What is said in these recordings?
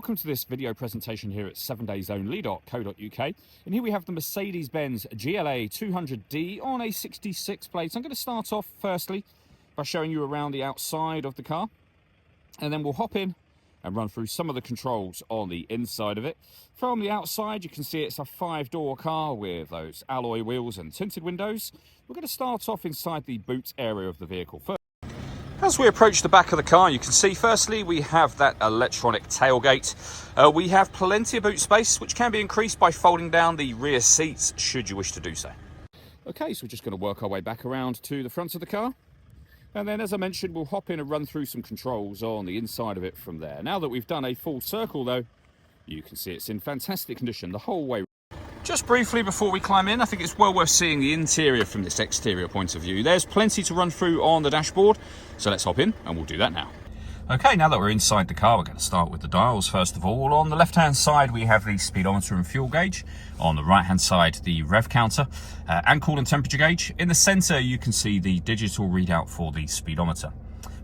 welcome to this video presentation here at 7daysonly.co.uk. And here we have the Mercedes-Benz GLA200d on a 66 plate. I'm going to start off firstly by showing you around the outside of the car, and then we'll hop in and run through some of the controls on the inside of it. From the outside, you can see it's a 5-door car with those alloy wheels and tinted windows. We're going to start off inside the boot area of the vehicle first. As we approach the back of the car, you can see firstly we have that electronic tailgate. We have plenty of boot space, which can be increased by folding down the rear seats should you wish to do so. Okay, so we're just going to work our way back around to the front of the car. And then, as I mentioned, we'll hop in and run through some controls on the inside of it from there. Now that we've done a full circle, though, you can see it's in fantastic condition the whole way. Just briefly before we climb in, I think it's well worth seeing the interior from this exterior point of view. There's plenty to run through on the dashboard, so let's hop in and we'll do that now. Okay, now that we're inside the car, we're going to start with the dials first of all. On the left-hand side, we have the speedometer and fuel gauge. On the right-hand side, the rev counter and coolant temperature gauge. In the center, you can see the digital readout for the speedometer.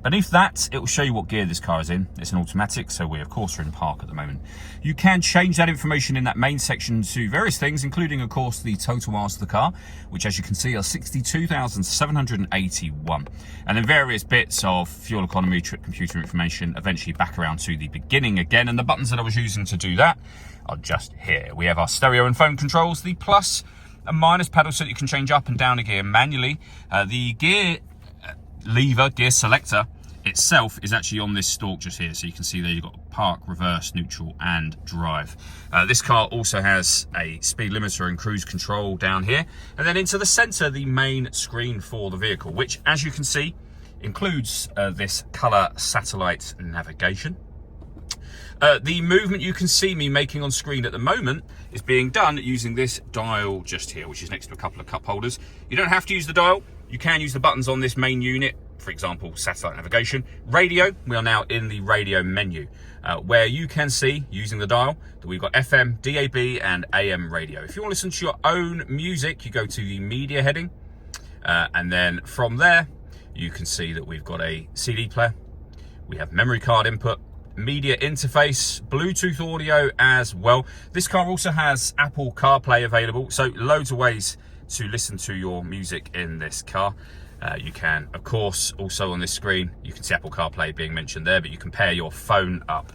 Beneath that, it will show you what gear this car is in. It's an automatic, so we of course are in park at the moment. You can change that information in that main section to various things, including of course the total miles of the car, which as you can see are 62,781. And then various bits of fuel economy, trip computer information, eventually back around to the beginning again. And the buttons that I was using to do that are just here. We have our stereo and phone controls, the plus and minus pedals so that you can change up and down a gear manually. The gear lever, gear selector itself is actually on this stalk just here, so you can see there you've got park, reverse, neutral and drive. This car also has a speed limiter and cruise control down here, and then into the center the main screen for the vehicle, which as you can see includes this color satellite navigation. The movement you can see me making on screen at the moment is being done using this dial just here, which is next to a couple of cup holders. You don't have to use the dial. You can use the buttons on this main unit, for example, satellite navigation. Radio, we are now in the radio menu, where you can see, using the dial, that we've got FM, DAB and AM radio. If you want to listen to your own music, you go to the media heading, and then from there, you can see that we've got a CD player. We have memory card input, media interface, Bluetooth audio as well. This car also has Apple CarPlay available, so loads of ways to listen to your music in this car. You can, of course, also on this screen, you can see Apple CarPlay being mentioned there, but you can pair your phone up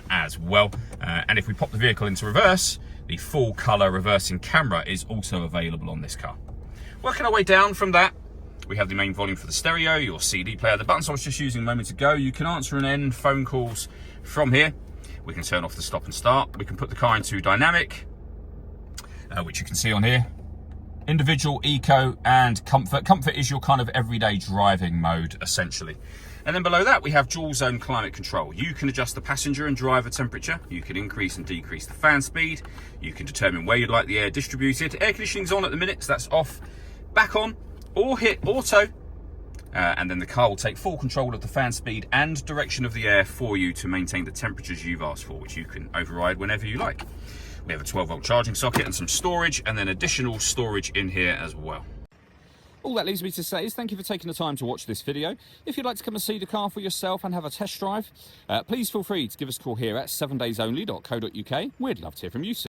as well. And if we pop the vehicle into reverse, the full color reversing camera is also available on this car. Working our way down from that, we have the main volume for the stereo, your CD player, the buttons I was just using a moment ago. You can answer and end phone calls from here. We can turn off the stop and start. We can put the car into dynamic, which you can see on here. Individual, eco and comfort. Comfort is your kind of everyday driving mode essentially. And then below that we have dual zone climate control. You can adjust the passenger and driver temperature. You can increase and decrease the fan speed. You can determine where you'd like the air distributed. Air conditioning's on at the minute, so that's off. Back on, or hit auto. And then the car will take full control of the fan speed and direction of the air for you to maintain the temperatures you've asked for, which you can override whenever you like. We have a 12-volt charging socket and some storage, and then additional storage in here as well. All that leaves me to say is thank you for taking the time to watch this video. If you'd like to come and see the car for yourself and have a test drive, please feel free to give us a call here at 7daysonly.co.uk. We'd love to hear from you soon.